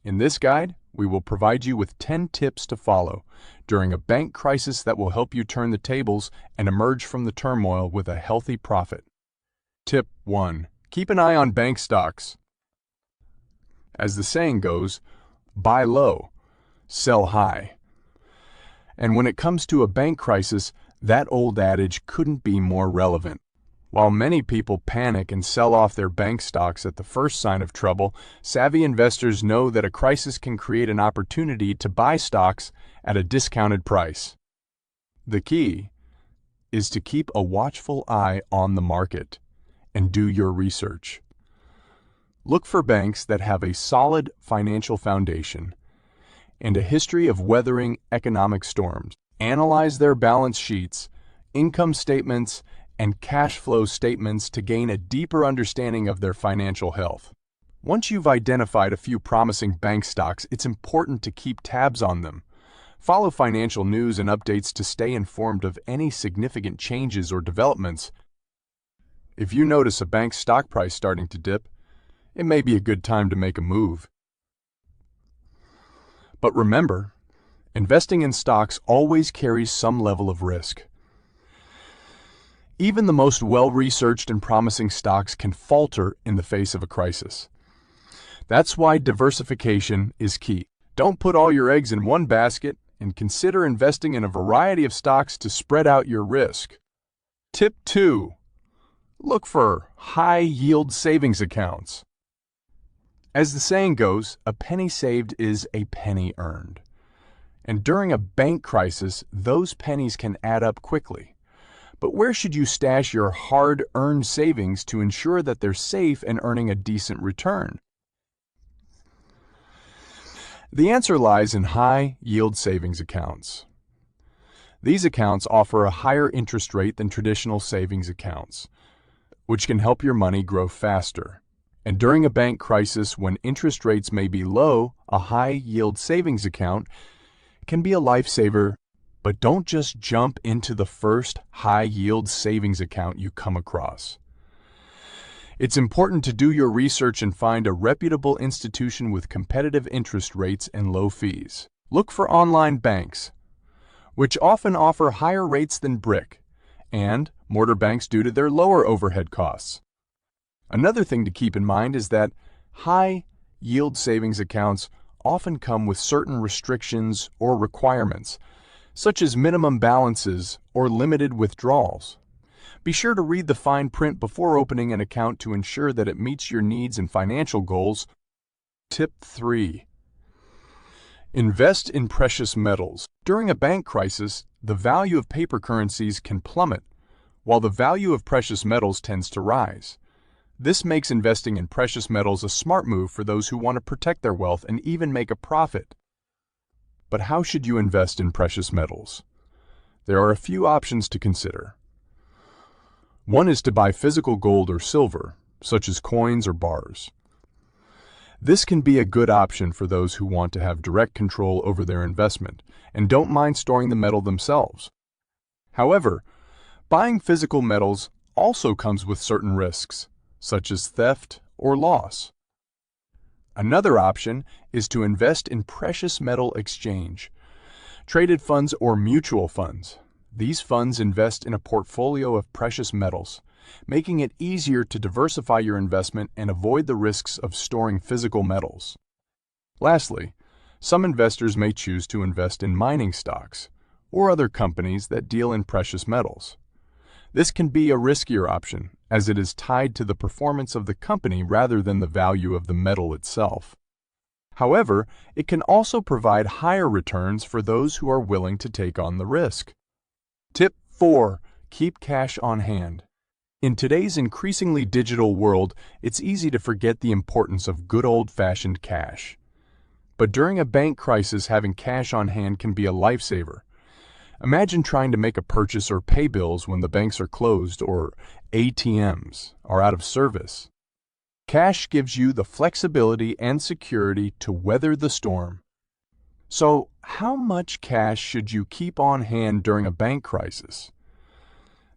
In this guide, we will provide you with 10 tips to follow during a bank crisis that will help you turn the tables and emerge from the turmoil with a healthy profit. Tip 1. Keep an eye on bank stocks. As the saying goes, buy low, sell high. And when it comes to a bank crisis, that old adage couldn't be more relevant. While many people panic and sell off their bank stocks at the first sign of trouble, savvy investors know that a crisis can create an opportunity to buy stocks at a discounted price. The key is to keep a watchful eye on the market and do your research. Look for banks that have a solid financial foundation and a history of weathering economic storms. Analyze their balance sheets, income statements, and cash flow statements to gain a deeper understanding of their financial health. Once you've identified a few promising bank stocks, it's important to keep tabs on them. Follow financial news and updates to stay informed of any significant changes or developments. If you notice a bank's stock price starting to dip, it may be a good time to make a move. But remember, investing in stocks always carries some level of risk. Even the most well-researched and promising stocks can falter in the face of a crisis. That's why diversification is key. Don't put all your eggs in one basket and consider investing in a variety of stocks to spread out your risk. Tip 2. Look for high-yield savings accounts. As the saying goes, a penny saved is a penny earned. And during a bank crisis, those pennies can add up quickly. But where should you stash your hard-earned savings to ensure that they're safe and earning a decent return? The answer lies in high-yield savings accounts. These accounts offer a higher interest rate than traditional savings accounts, which can help your money grow faster. And during a bank crisis, when interest rates may be low, a high-yield savings account can be a lifesaver. But don't just jump into the first high-yield savings account you come across. It's important to do your research and find a reputable institution with competitive interest rates and low fees. Look for online banks, which often offer higher rates than brick and mortar banks due to their lower overhead costs. Another thing to keep in mind is that high-yield savings accounts often come with certain restrictions or requirements, such as minimum balances or limited withdrawals. Be sure to read the fine print before opening an account to ensure that it meets your needs and financial goals. Tip 3. Invest in precious metals. During a bank crisis, the value of paper currencies can plummet, while the value of precious metals tends to rise. This makes investing in precious metals a smart move for those who want to protect their wealth and even make a profit. But how should you invest in precious metals? There are a few options to consider. One is to buy physical gold or silver, such as coins or bars. This can be a good option for those who want to have direct control over their investment and don't mind storing the metal themselves. However, buying physical metals also comes with certain risks, such as theft or loss. Another option is to invest in precious metal exchange, traded funds or mutual funds. These funds invest in a portfolio of precious metals, making it easier to diversify your investment and avoid the risks of storing physical metals. Lastly, some investors may choose to invest in mining stocks or other companies that deal in precious metals. This can be a riskier option, as it is tied to the performance of the company rather than the value of the metal itself. However, it can also provide higher returns for those who are willing to take on the risk. Tip 4. Keep cash on hand. In today's increasingly digital world, it's easy to forget the importance of good old-fashioned cash. But during a bank crisis, having cash on hand can be a lifesaver. Imagine trying to make a purchase or pay bills when the banks are closed or ATMs are out of service. Cash gives you the flexibility and security to weather the storm. So, how much cash should you keep on hand during a bank crisis?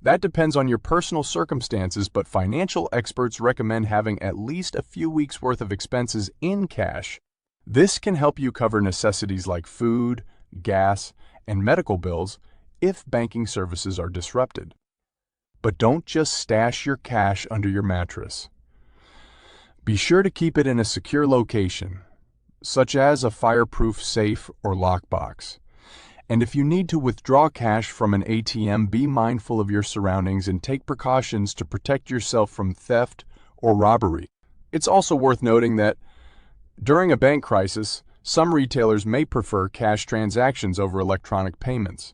That depends on your personal circumstances, but financial experts recommend having at least a few weeks' worth of expenses in cash This can help you cover necessities like food, gas, and medical bills if banking services are disrupted. But don't just stash your cash under your mattress. Be sure to keep it in a secure location, such as a fireproof safe or lockbox. And if you need to withdraw cash from an ATM, be mindful of your surroundings and take precautions to protect yourself from theft or robbery. It's also worth noting that during a bank crisis, some retailers may prefer cash transactions over electronic payments,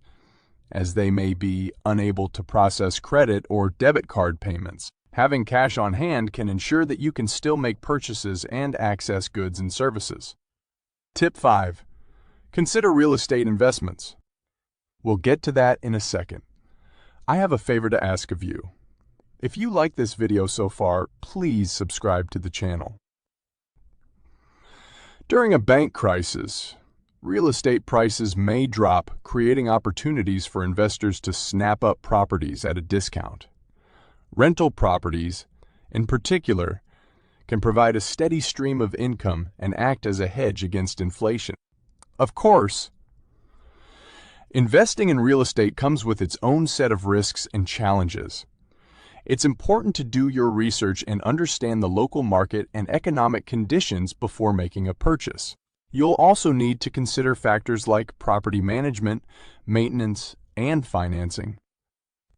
as they may be unable to process credit or debit card payments. Having cash on hand can ensure that you can still make purchases and access goods and services. Tip 5. Consider real estate investments. We'll get to that in a second. I have a favor to ask of you. If you like this video so far, please subscribe to the channel. During a bank crisis, real estate prices may drop, creating opportunities for investors to snap up properties at a discount. Rental properties, in particular, can provide a steady stream of income and act as a hedge against inflation. Of course, investing in real estate comes with its own set of risks and challenges. It's important to do your research and understand the local market and economic conditions before making a purchase. You'll also need to consider factors like property management, maintenance, and financing.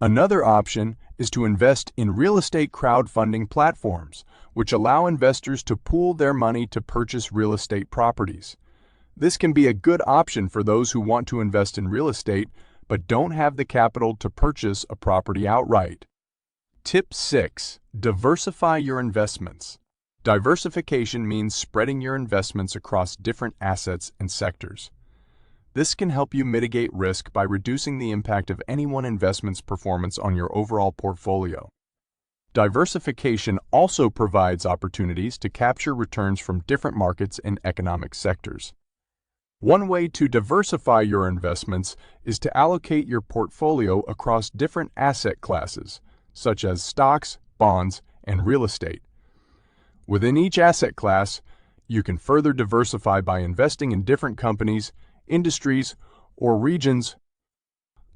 Another option is to invest in real estate crowdfunding platforms, which allow investors to pool their money to purchase real estate properties. This can be a good option for those who want to invest in real estate but don't have the capital to purchase a property outright. Tip 6. Diversify your investments. Diversification means spreading your investments across different assets and sectors. This can help you mitigate risk by reducing the impact of any one investment's performance on your overall portfolio. Diversification also provides opportunities to capture returns from different markets and economic sectors. One way to diversify your investments is to allocate your portfolio across different asset classes, such as stocks, bonds, and real estate. Within each asset class, you can further diversify by investing in different companies, industries, or regions.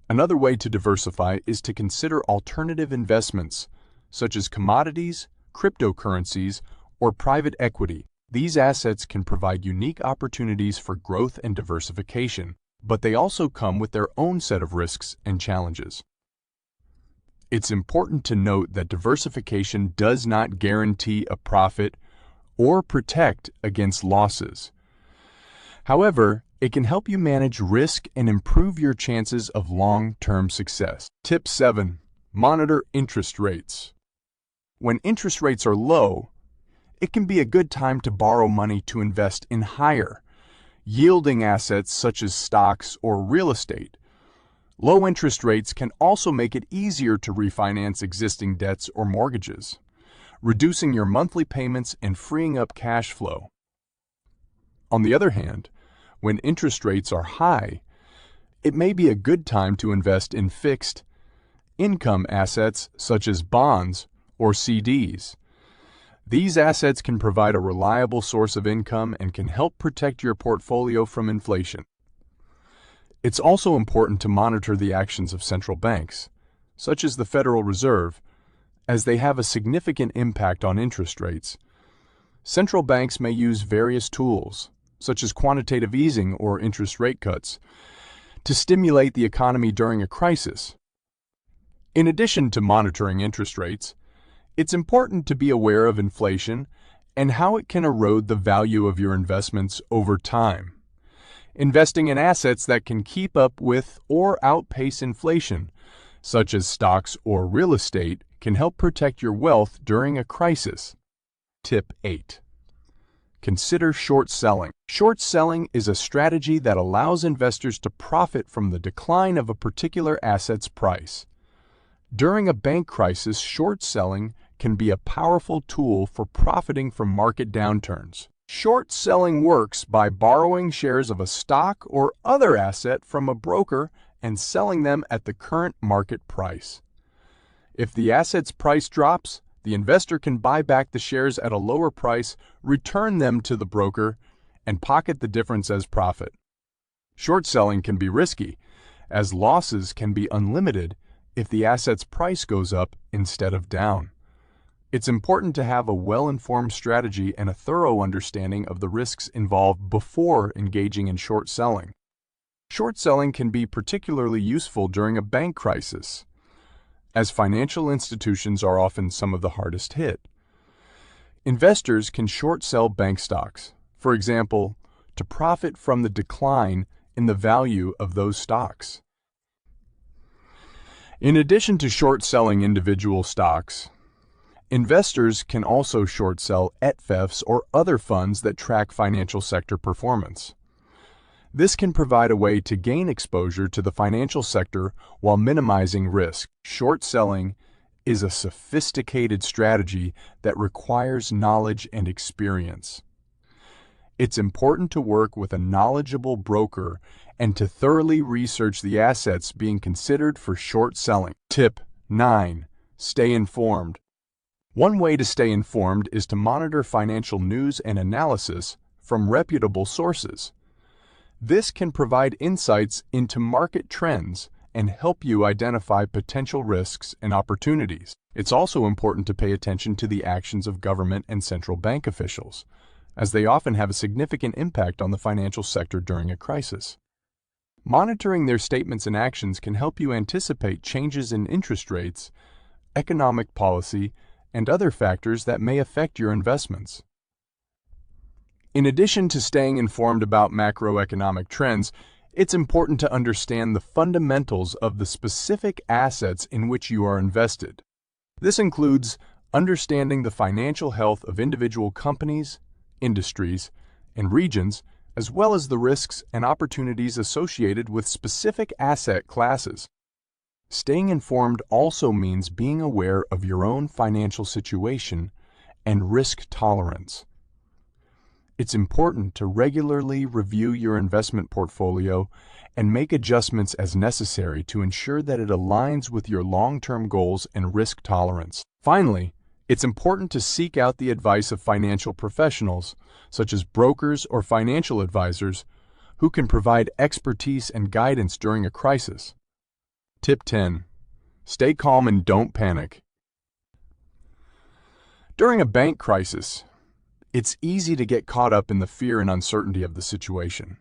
Another way to diversify is to consider alternative investments, such as commodities, cryptocurrencies, or private equity. These assets can provide unique opportunities for growth and diversification, but they also come with their own set of risks and challenges. It's important to note that diversification does not guarantee a profit or protect against losses. However, it can help you manage risk and improve your chances of long-term success. Tip 7. Monitor interest rates. When interest rates are low, it can be a good time to borrow money to invest in higher yielding assets such as stocks or real estate. Low interest rates can also make it easier to refinance existing debts or mortgages, reducing your monthly payments and freeing up cash flow. On the other hand, when interest rates are high, it may be a good time to invest in fixed income assets such as bonds or CDs. These assets can provide a reliable source of income and can help protect your portfolio from inflation. It's also important to monitor the actions of central banks, such as the Federal Reserve, as they have a significant impact on interest rates. Central banks may use various tools, such as quantitative easing or interest rate cuts, to stimulate the economy during a crisis. In addition to monitoring interest rates, it's important to be aware of inflation and how it can erode the value of your investments over time. Investing in assets that can keep up with or outpace inflation, such as stocks or real estate, can help protect your wealth during a crisis. Tip 8. Consider short selling. Short selling is a strategy that allows investors to profit from the decline of a particular asset's price. During a bank crisis, short selling can be a powerful tool for profiting from market downturns. Short selling works by borrowing shares of a stock or other asset from a broker and selling them at the current market price. If the asset's price drops, the investor can buy back the shares at a lower price, return them to the broker, and pocket the difference as profit. Short selling can be risky, as losses can be unlimited if the asset's price goes up instead of down. It's important to have a well-informed strategy and a thorough understanding of the risks involved before engaging in short selling. Short selling can be particularly useful during a bank crisis, as financial institutions are often some of the hardest hit. Investors can short sell bank stocks, for example, to profit from the decline in the value of those stocks. In addition to short selling individual stocks, investors can also short sell ETFs or other funds that track financial sector performance. This can provide a way to gain exposure to the financial sector while minimizing risk. Short selling is a sophisticated strategy that requires knowledge and experience. It's important to work with a knowledgeable broker and to thoroughly research the assets being considered for short selling. Tip 9. Stay informed. One way to stay informed is to monitor financial news and analysis from reputable sources. This can provide insights into market trends and help you identify potential risks and opportunities. It's also important to pay attention to the actions of government and central bank officials, as they often have a significant impact on the financial sector during a crisis. Monitoring their statements and actions can help you anticipate changes in interest rates, economic policy, and other factors that may affect your investments. In addition to staying informed about macroeconomic trends, it's important to understand the fundamentals of the specific assets in which you are invested. This includes understanding the financial health of individual companies, industries, and regions, as well as the risks and opportunities associated with specific asset classes. Staying informed also means being aware of your own financial situation and risk tolerance. It's important to regularly review your investment portfolio and make adjustments as necessary to ensure that it aligns with your long-term goals and risk tolerance. Finally, it's important to seek out the advice of financial professionals, such as brokers or financial advisors, who can provide expertise and guidance during a crisis. Tip 10. Stay calm and don't panic. During a bank crisis, it's easy to get caught up in the fear and uncertainty of the situation.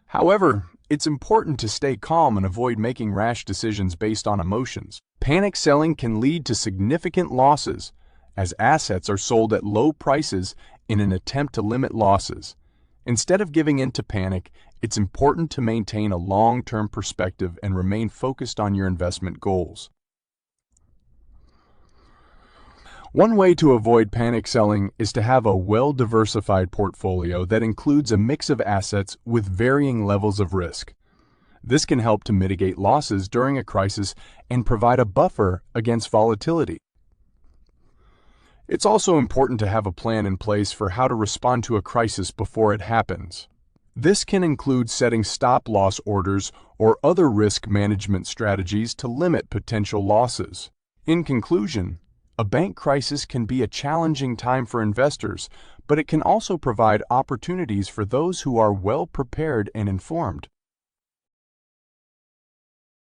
However, it's important to stay calm and avoid making rash decisions based on emotions. Panic selling can lead to significant losses, as assets are sold at low prices in an attempt to limit losses. Instead of giving in to panic, it's important to maintain a long-term perspective and remain focused on your investment goals. One way to avoid panic selling is to have a well-diversified portfolio that includes a mix of assets with varying levels of risk. This can help to mitigate losses during a crisis and provide a buffer against volatility. It's also important to have a plan in place for how to respond to a crisis before it happens. This can include setting stop-loss orders or other risk management strategies to limit potential losses. In conclusion, a bank crisis can be a challenging time for investors, but it can also provide opportunities for those who are well prepared and informed.